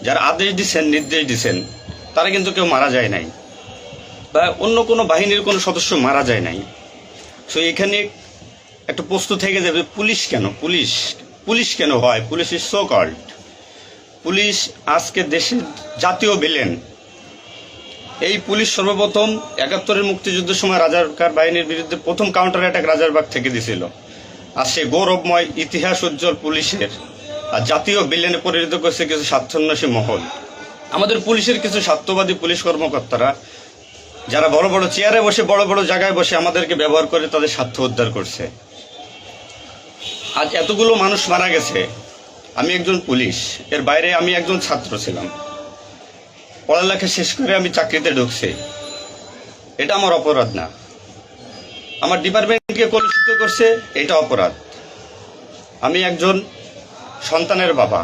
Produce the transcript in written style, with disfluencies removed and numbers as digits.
যারা আদেশ দিচ্ছেন, নির্দেশ দিচ্ছেন, তারা কিন্তু কেউ মারা যায় নাই, বা অন্য কোনো বাহিনীর কোনো সদস্য মারা যায় নাই। সো এখানে একটা প্রশ্ন থেকে যাবে, পুলিশ কেন, পুলিশ কেন হয়? Police is so called. Police আজকে দেশের জাতীয় ভিলেন। এই পুলিশ সর্বপ্রথম ৭১-এর মুক্তিযুদ্ধের সময় রাজাকার বাহিনীর বিরুদ্ধে প্রথম কাউন্টার অ্যাটাক রাজারবাগ থেকে দিছিল। আর সে গৌরবময় ইতিহাস উজ্জ্বল পুলিশের আর জাতীয় ভিলেনে পরিণত করছে কিছু স্বার্থান্বেষী মহল। আমাদের পুলিশের কিছু স্বার্থবাদী পুলিশ কর্মকর্তারা, যারা বড় বড় চেয়ারে বসে, বড় বড় জায়গায় বসে আমাদেরকে ব্যবহার করে তাদের স্বার্থ উদ্ধার করছে। আজ এতগুলো মানুষ মারা গেছে। আমি একজন পুলিশ, এর বাইরে আমি একজন ছাত্র ছিলাম। পড়ালেখা শেষ করে আমি চাকরিতে ঢুকছি। এটা আমার অপরাধ না। আমার ডিপার্টমেন্টকে কলুষিত করছে, এটা অপরাধ। আমি একজন সন্তানের বাবা।